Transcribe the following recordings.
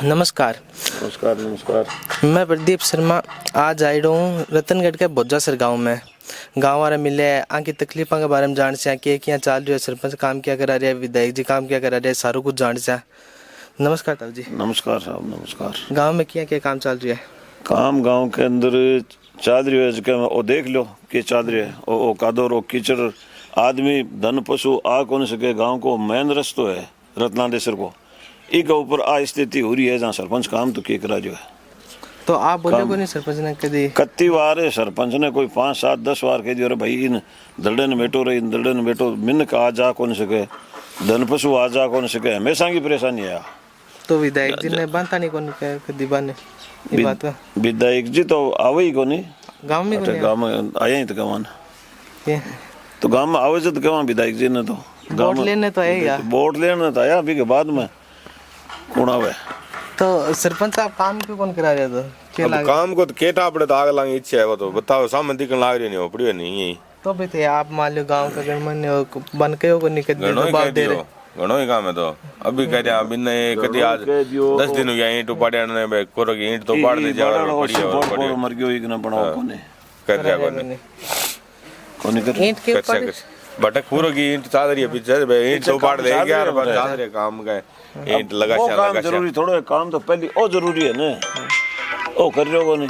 नमस्कार। नमस्कार नमस्कार। मैं प्रदीप शर्मा आज आई हूँ रतनगढ़ के बोजासर गांव में। गांव वाले मिले आगे तकलीफों के बारे में जान से के क्या चाल रही है, सरपंच काम क्या करा रहे, विधायक जी काम क्या करा रहे, सारा कुछ जान से। नमस्कार ताऊ जी। नमस्कार साहब नमस्कार। गांव में क्या क्या काम चल रही है? काम गांव के अंदर चल रही है जगह वो देख लो कि चल रही है ओ कादो रो कीचड़ आदमी धन पशु आ कौन सके। गांव को मेन रस्तो है रत्नादेश्वर को, एक ऊपर आ स्थिति हो रही है जहाँ सरपंच काम तो क्या करा जो है। तो आप बोले को नहीं सरपंच ने कभी कत्ती बार सरपंच ने कोई 5 7 10 बार कह दिया भाई इन दलडे ने बैठो रहे, इन दलडे ने बैठो, मिनक आ जा कौन सके, धन पशु आ जा कौन सके, हमेशा की परेशानी है। तो विधायक जी ने बनता नहीं कौन कभी बने ये बात का? विधायक जी तो आवे ही को नहीं गाँव में गाँव में आया ही तो कमान तो गाँव में आवे तो कमान विधायक जी ने तो वोट लेने तो आएगा, वोट लेने तो आया अभी के बाद में कौन आवे। तो सरपंच साहब काम क्यों कौन करा रहे? तो क्या अब काम को तो केटा पड़े तो आग लांग इच्छा है वो तो बताओ सामने दिखने लाग रही नहीं हो पड़ी नहीं है तो भी थे आप मान लो गांव का गणमान्य बन के हो निकल दे रहे घणो ही काम है। तो अभी कह रहा बिन कदी आज 10 दिन हो गया ईंट उपाड़े ने कोरो की ईंट तो बाढ़ ने जा पड़ी है मर गयो एक ना बनाओ कोने कर रहा कोने कर ईंट के ऊपर बटक पूरो की ईंट चाल रही है पीछे ईंट तो बाढ़ ले गया और चाल रहे काम का ईंट लगा वो काम जरूरी थोड़ा काम तो पहले ओ जरूरी है ना ओ कर रहे हो नहीं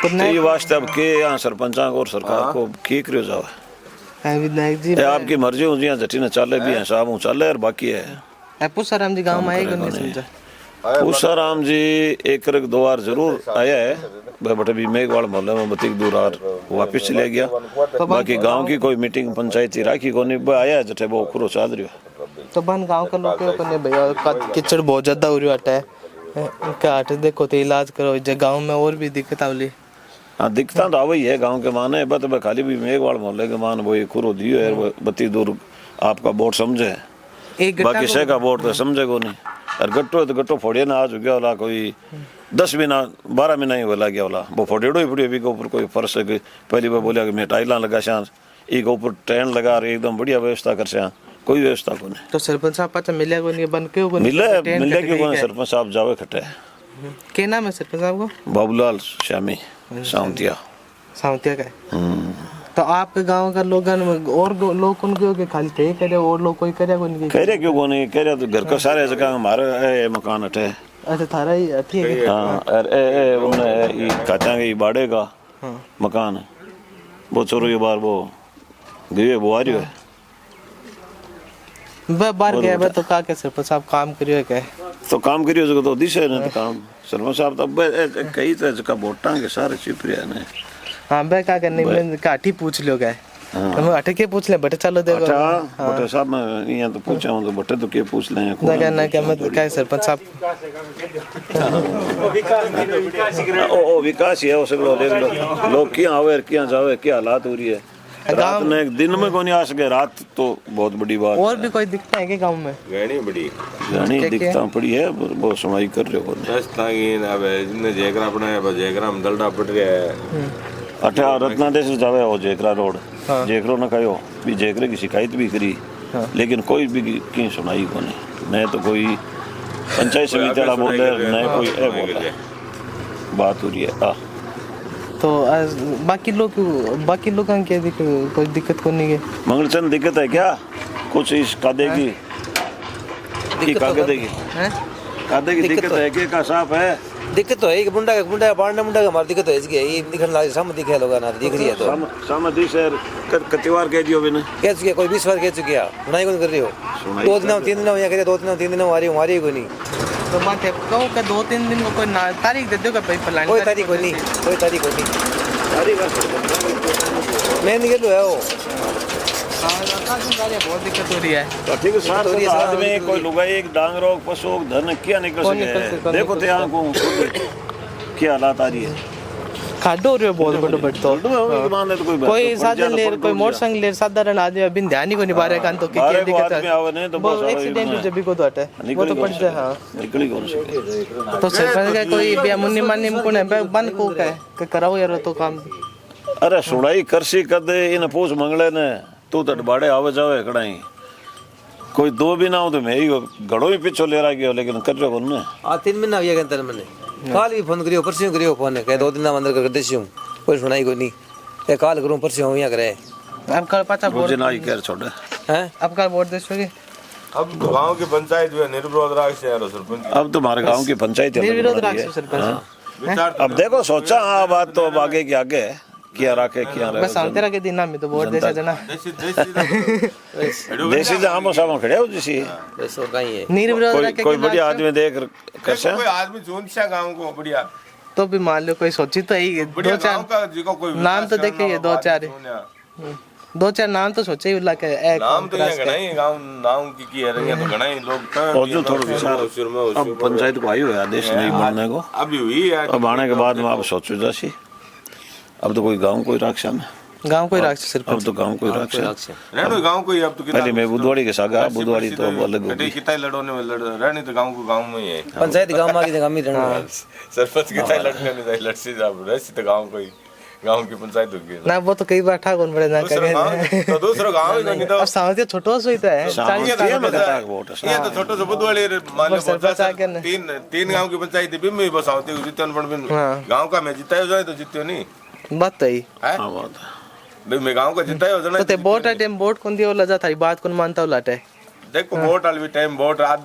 तो ये वास्ते अब के यहाँ सरपंच और सरकार को के करियो जावे। विधायक जी आपकी मर्जी हो जी जटी ने चले भी है साहब चले और बाकी है पूसाराम जी गांव में आएगा नहीं समझा। पूसाराम जी एक 2 बार जरूर आया है बट अभी मेघवाड़ मोहल्ले में बतीक दूर और वापिस चले गया। बाकी गांव की कोई मीटिंग पंचायती राखी को नहीं आया जटे वो खुरो चाल रही है। तो बन गांव का लोग क्यों करने भैया कीचड़ बहुत ज्यादा हो रही है इनका हट देखो तो इलाज करो गाँव में और भी दिक्कत आवली। हाँ दिखता तो वही है गांव के माने बत खाली भी मेघवाड़ मोहल्ले के मान वो खुरो दियो है बती दूर आपका बोर्ड समझे बाकी शे का बोर्ड तो समझे को नहीं। और गट्टो तो गट्टो फोड़िया ना आज हो गया वाला कोई 10 महीना 12 महीना ही वाला गया वाला वो फोड़ेड़ो ही पड़ी अभी के ऊपर कोई फर्श है पहली बार बोलिया कि मैं टाइला लगा शां एक ऊपर ट्रेन लगा रही एकदम बढ़िया व्यवस्था कर शां कोई व्यवस्था को नहीं। तो सरपंच साहब पता मिले को नहीं बन के को मिले क्यों को सरपंच साहब जावे खटे क्या नाम है सरपंच साहब को? बाबूलाल श्यामी सावंतिया का। तो आपके गांव का लोग और लोग कौन के खाली थे करे और लोग कोई करे कोई करे क्यों को नहीं करे तो घर का सारे जगह हमारे मकान हटे। अच्छा थारा ही ठीक है। हाँ अरे उन्हें काचा के बाड़े का मकान वो चोरो ये बार वो गए वो आ रही है बार गया तो का के सरपंच साहब काम करियो क्या तो काम करियो जो तो दिशा है ना तो काम सरपंच साहब तो कई तरह जगह वोटा के सारे छिप रहे हैं। हाँ बे का करने में काठी पूछ लो क्या हम अटे के पूछ ले बटे चलो देखो बटे साहब मैं यहाँ तो पूछा हूँ तो बटे तो के पूछ ले ना क्या मत क्या सरपंच साहब ओ विकास है उसे लोग क्या आवे क्या जावे क्या हालात हो रही है रात में दिन में कौन आ सके रात तो बहुत बड़ी बात। और भी कोई दिक्कत है क्या गांव में? गहनी बड़ी गहनी दिक्कत पड़ी है बहुत सुनाई कर रहे हो जिन्ने जेकरा अपना है जेकरा में दलडा पड़ रहा है अठा रत्नादेश्वर जावे हो जेकरा रोड जेकरो न कहो भी जेकरे की शिकायत भी करी लेकिन कोई भी की सुनाई को नहीं न तो कोई पंचायत समिति वाला बोल रहे न कोई ए बोल रहे बात हो रही है। तो बाकी लोग क्या कोई दिक्कत को नहीं है? मंगलचंद दिक्कत है क्या कुछ इस कादे की कादे की दिक्कत है कि का साफ है दिक्कत तो है कि बुंडा बाढ़ मुंडा का हमारी दिक्कत है इसकी ये दिखने लागे सामने दिखे लोग ना दिख रही है तो सामने दिख सर कतिवार कह दियो बिना कह चुके कोई 20 बार कह चुके हैं सुनाई कौन कर रही हो 2 दिन 3 दिन या करे 2 दिन 3 दिन हमारी कोई नहीं। तो बात है कहो का 2-3 दिन को कोई तारीख दे दो का भाई प्लान कोई तारीख कोई नहीं मैं नहीं है वो बहुत दिक्कत हो रही है। तो ठीक है साथ में आदमी कोई लुगाई एक डांग रोग पशु धन क्या निकल सके देखो तो यहाँ को क्या हालात आ रही है खाडो रे बहुत बड़ो बटतो कोई साधन ले कोई मोटरसाइकिल ले साधारण आदमी अभी ध्यान ही को नहीं पा रहा तो क्या दिक्कत है वो एक्सीडेंट जब भी को तो हटे वो तो पड़ जाए। हाँ निकल ही कौन सके तो सरपंच का कोई बिया मुन्नी मानी को है बन को क्या कराओ यार तो काम। अरे सुनाई करसी कर दे इन पूछ मंगले ने तू तो बाड़े आवे जावे कड़ाई कोई दो भी ना हो तो मैं ही घड़ो ही पीछे ले रहा गया लेकिन कर रहे कौन आ 3 महीना हो गया अंतर मैंने काल भी फोन करियो परसों करियो फोन कह 2 दिन अंदर कर देसी हूं कोई सुनाई कोई नहीं ए काल करूं परसों यहाँ करे अब कल पता मुझे ना ही कह छोड़े हैं अब कल वोट देसोगे अब तो गांव की पंचायत जो है निर्विरोध राख से यार सरपंच अब तो हमारे गांव की पंचायत है निर्विरोध राखसो सरपंच विचार अब देखो सोचा हाँ बात तो अब आगे की आगे है क्या रखे क्या बस तेरा के दिन ना में तो वोट देसे जना देसी जहाँ सामो खड़े हो जिसी ऐसा कहीं है निर्विरोध कोई रखे कोई बढ़िया आदमी देख कैसे कोई आदमी चुन सा गांव को बढ़िया तो भी मान लो कोई सोची तो ही बढ़िया दो गांव चार का जिको कोई नाम तो देखे ये दो चार दो चार नाम तो सोचे ही उल्ला के एक नाम तो ये गणाई गांव नाम की है रंगे तो गणाई लोग और जो थोड़ा विचार अब पंचायत को आई हुई आदेश नहीं बनने को अभी हुई है अब आने के बाद में आप सोचो जैसी अब तो कोई गांव कोई राक्षा में गांव कोई राक्षस सरपंच अब तो गांव कोई राक्षा रहने गांव को ही अब तो कितना पहले मैं बुधवाड़ी के सागा बुधवाड़ी तो अलग होगी कितना लड़ोने में लड़ रहने तो गांव को गांव में ही है पंचायत गांव में आके गांव में रहना सरपंच कितना लड़ने नहीं चाहिए लड़सी जाब रहसी तो गांव को ही गांव की पंचायत होगी ना वो तो कई बार ठाक होने पड़े ना कहे तो दूसरा गांव ही नहीं तो अब सावती छोटो सो ही तो है 40 साल में कटा वोट ये तो छोटे से बुधवाड़ी मान लो सरपंच आके ना तीन गांव की पंचायत भी में बसावती जीतन पण गांव का मैं जितायो जाए तो जीत्यो नहीं बात तो ही है हाँ बात है भाई मैं गांव का जितायो जाना तो ते वोट टाइम वोट कौन दियो लजा था बात कौन मानता हो लाटे देखो वोट वाली भी टाइम वोट आज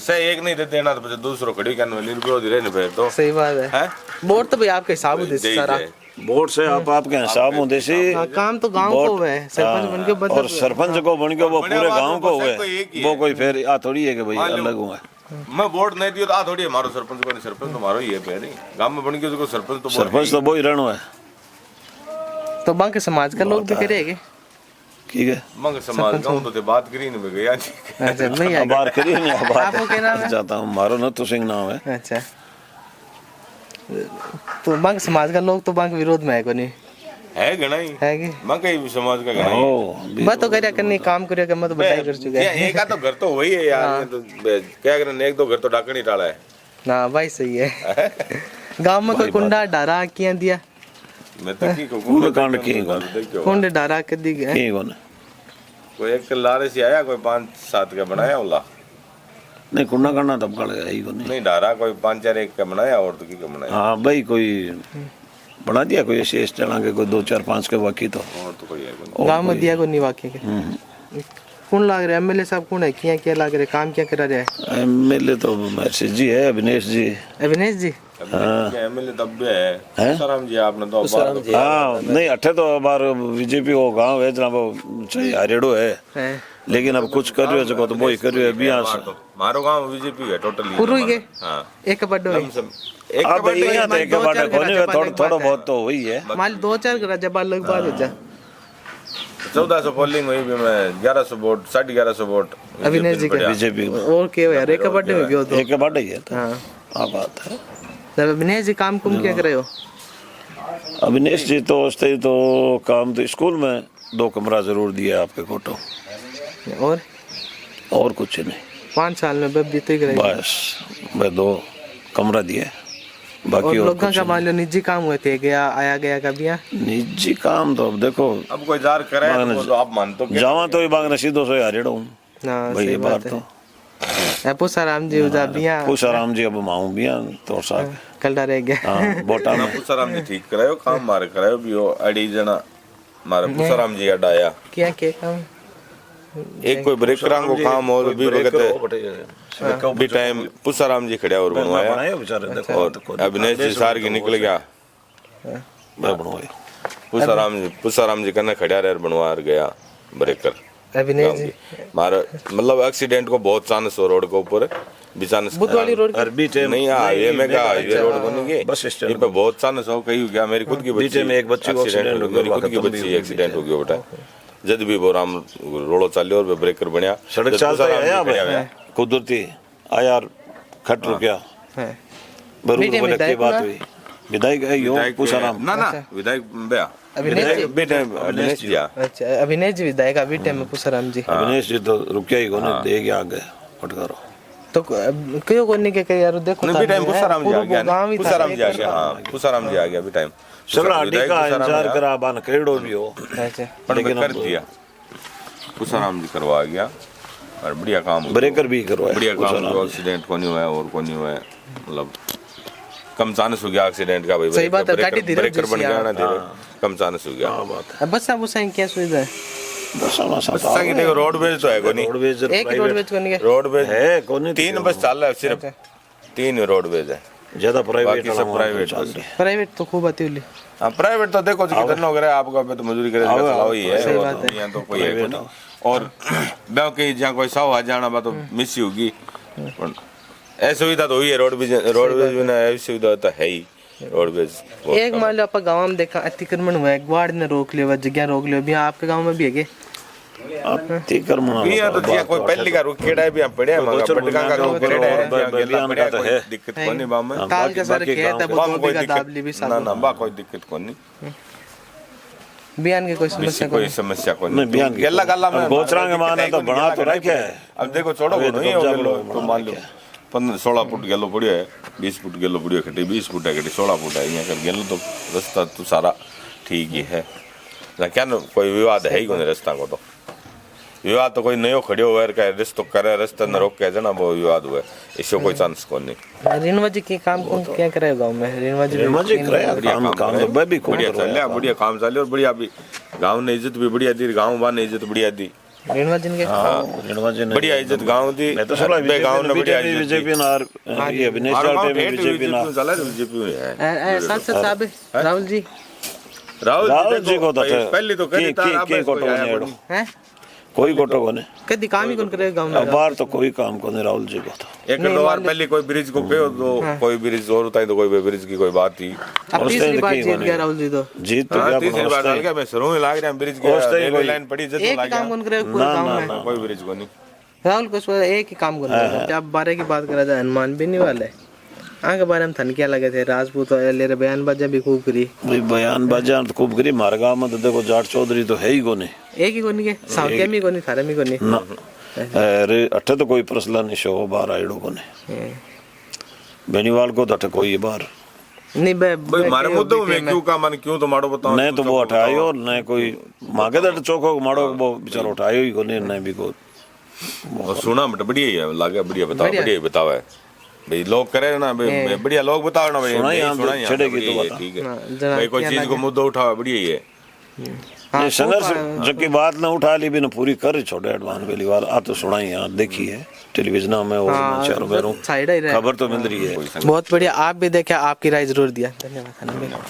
से एक नहीं देते ना तो फिर दूसरो खड़ी करने निर्विरोधी रहने पे तो सही बात है हैं वोट तो भाई आपके हिसाब से सारा वोट से आप आपके हिसाब में देसी हाँ, काम तो गांव को है सरपंच बन के और बदल सरपंच को बन के वो पूरे गांव को हुए वो कोई फिर आ थोड़ी है कि भाई अलग हुआ मैं वोट नहीं दियो तो आ थोड़ी है मारो सरपंच को नहीं सरपंच तो मारो ही है पहले गांव में बन के जो सरपंच तो सरपंच तो वो ही रहना है तो बाकी समाज का लोग भी करेंगे ठीक है मंग समाज गांव तो ते बात करी नहीं गया जी अच्छा भैया बात करिए नहीं आपको क्या नाम है? बात जाता हूँ मारो नथु सिंह नाम है अच्छा तो बाकी समाज का लोग तो बाकी विरोध में है को नहीं है गणाई है कि मैं कहीं समाज का गणाई ओ बात तो करिया करनी काम करिया कर मत बताई कर चुका है एक आध तो घर तो वही है यार ये तो क्या करें एक दो घर तो डाकनी टाला है ना भाई सही है गांव में कोई कुंडा डारा किया दिया मैं तो की को कूड़ कांड की कुंड डारा कर दी गया की कौन कोई एक लारे से आया कोई 5-7 का बनाया उला नहीं कुंडा करना तब कर गया ही को नहीं नहीं डारा कोई 5-4 एक का बनाया और तो की का बनाया हाँ भाई कोई बना दिया कोई ऐसे इस तरह के कोई 2-4-5 के बाकी तो और तो कोई है कोई गांव में दिया को नहीं वाक्य के कौन लाग रहे एमएलए साहब कौन है क्या लाग रहे काम क्या करा रहे हैं एमएलए तो महर्षि जी है अविनेश जी अविनेश जी एमएलए तब है सराम जी आपने तो हाँ नहीं अठे तो बार बीजेपी को गांव है जनाब चाहिए हरियाणो है लेकिन अब कुछ कर रहे हो जो तो वो ही कर रहे हो बिहार से मारो गांव बीजेपी है टोटली पूरा ही हां एक बड्डो है एक अब यहाँ तो एक बार खोने थोड़ा बहुत तो वही है मान 2-4 घर जब अलग बात हो जा 1400 पोलिंग हुई भी मैं 1100 वोट 1150 वोट अविनेश जी का बीजेपी और क्या यार एक बड्डे में गयो तो एक बार ही है हां हाँ बात है जब अविनेश जी काम कुम क्या करे हो अविनेश जी तो उससे तो काम तो स्कूल में 2 कमरा जरूर दिया आपके कोटो और कुछ नहीं 5 साल में बब बीते गए बस मैं 2 कमरा दिए बाकी और और लोगों कुछ का मान लो निजी काम हुए थे गया आया गया कभी निजी काम तो अब देखो अब कोई जार करे तो आप मानते हो जावा तो ये बाग सीधो सो हरियाणा हूँ ना भाई सही ये बात बात तो है पुसाराम जी उजा बिया पुसाराम जी अब माऊं बिया तो साथ कलडा रह गया हाँ बोटा में पुसाराम जी ठीक करायो काम मारे करायो भी हो अड़ी जना मारे पुसाराम जी अडाया क्या के काम एक कोई ब्रेक करांगो काम और भी बगते भी टाइम पुसाराम जी खड़िया और बनवाया और अविनेश जी सार की निकल गया मैं बनवाया पुसाराम जी करने खड़िया रह बनवा गया ब्रेकर अविनेश जी मारा मतलब एक्सीडेंट को बहुत चांस हो रोड के ऊपर भी चांस बुधवाली रोड अरबी टाइम नहीं हाईवे में का हाईवे रोड बनेगी बस स्टैंड इन पे बहुत चांस हो कहीं हो गया मेरी खुद की बच्ची में एक बच्ची को एक्सीडेंट हो गया मेरी खुद की बच्ची एक्सीडेंट हो गया बेटा जद भी वो राम रोड चलियो और ब्रेकर बनया सड़क चलता है कुदरती आया खट रुकया बरूद की बात हुई विधायक है यो पुसाराम ना ना विधायक भैया बेटे अविनेश जी अच्छा अविनेश जी विधायक अभी टाइम में पुसाराम जी अविनेश जी तो रुकया ही कोने दे गया आगे फटकारो तो क्यों कोने के कई यार देखो भी टाइम पुसाराम जी आ गया पुसाराम जी आ गया हां पुसाराम जी आ गया भी टाइम सगड़ा हड्डी का इंतजार करा बान केड़ो भी हो अच्छा लेकिन कर दिया पुसाराम जी करवा गया और बढ़िया काम ब्रेकर भी करवाया, बढ़िया काम कुछ हुआ, एक्सीडेंट को नहीं हुआ है और को नहीं हुआ है, मतलब कम चांस हो गया एक्सीडेंट का भाई। सही बात है, गाड़ी धीरे ब्रेकर बन गया ना धीरे, कम चांस हो गया। अब बस अब उसे क्या सुविधा है? बस की देखो रोडवेज तो है को नहीं, रोडवेज एक रोडवेज को नहीं है। रोडवेज है को नहीं, 3 बस चल रहा है, सिर्फ 3 रोडवेज है, ज्यादा प्राइवेट बाकी सब प्राइवेट चल रही है। प्राइवेट तो खूब आती होली। हाँ प्राइवेट तो देखो कितना वगैरह आपका पे तो मजदूरी करे चलाओ ही है, सही बात है। यहाँ तो कोई है नहीं। और मैं कहीं जहाँ कोई सौ आ जाना बा तो मिस होगी, ऐसी सुविधा तो हुई है रोडवेज में, ऐसी सुविधा तो है ही रोडवेज। एक मान लो आप गांव में देखा अतिक्रमण हुआ है, ग्वाड़ ने रोक लिया, जगह रोक लिया, भी आपके गांव में भी है क्या? अतिक्रमण यहाँ तो जिया कोई पहली का रुकेड़ा है भी हम पड़े हैं, मगर पटका का रुकेड़ा है, बलियान का तो है, दिक्कत कोई नहीं बा में, ताल के सारे खेत है, बा में कोई का दाबली भी दिक्कत ना ना बा कोई दिक्कत कोई नहीं, बयान की कोई समस्या कोई समस्या कोई नहीं, बयान की गल्ला गल्ला में गोचरा के माने तो बना तो रखा है। अब देखो छोड़ो नहीं हो गलो तो मान लो 15-16 फुट गेलो पड़ियो है, 20 फुट गेलो पड़ियो खटे, 20 फुट है खटे, 16 फुट है, यहाँ कर गेलो तो रास्ता तो सारा ठीक ही है, क्या ना कोई विवाद है ही कोई रास्ता को, तो विवाद तो कोई नयो खड़ियो हुआ है रिश्तो करे रास्ता न रोक के ना वो विवाद हुआ है, इसको कोई चांस को नहीं। रेणुवा जी के काम कौन क्या करे गांव में? रेणुवा जी बढ़िया काम चले और बढ़िया भी गाँव ने इज्जत भी बढ़िया दी, गाँव वाले इज्जत बढ़िया दी, रेणुवा जी के बढ़िया इज्जत गाँव दी, गाँव ने बढ़िया बीजेपी ना ये अविनाश पे भी बीजेपी ना चला बीजेपी है। सांसद साहब राहुल जी जी को तो पहले तो की कोटो ने हैं कोई कोटो को ने कदी काम ही कौन करे गांव में? बाहर तो कोई काम को नहीं राहुल जी को तो एक दो बार पहले कोई ब्रिज को पे तो कोई ब्रिज और होता है तो कोई ब्रिज की कोई बात थी, अब तीसरी बार जीत गया राहुल जी तो जीत तो गया, तीसरी बार डाल गया, मैं शुरू में लाग रहा ब्रिज की रेलवे लाइन पड़ी जैसे एक काम कौन करे पूरे गांव में? कोई ब्रिज को नहीं, राहुल को एक ही काम कौन करे? अब 12 की बात करा जाए, हनुमान भी नहीं वाले आगे बारे में थन क्या लगे थे, राजपूत ले बयान बाजा भी खूब करी, भाई बयान बाजा तो खूब करी, मार गांव में तो देखो जाट चौधरी तो है ही कोने, एक ही कोनी के साउथ में कोनी थारे में कोनी ना अरे अठे तो कोई प्रसला नहीं शो बाहर आइडो कोने, बेनीवाल को तो अठे कोई बाहर नहीं भाई मारे मुद्दों में क्यों का मन क्यों तो मारो बताओ, नहीं तो वो उठायो नहीं कोई मांगे तो चौको मारो वो बेचारा उठायो ही कोने नहीं भी को सुना बट बढ़िया है लागे, बढ़िया बताओ, बढ़िया बताओ है भाई, लोग करे ना बढ़िया, लोग बताओ ना भाई छड़ेगी तो बता, ठीक है भाई, कोई चीज को मुद्दा उठाओ बढ़िया ही है, संघर्ष जबकि बात ना उठा ली भी ना पूरी कर छोड़े एडवांस पहली बार आ तो सुना ही यहाँ देखी है टेलीविजन में और चारों बैरों खबर तो मिल रही है। बहुत बढ़िया, आप भी देखे, आपकी राय जरूर दिया, धन्यवाद।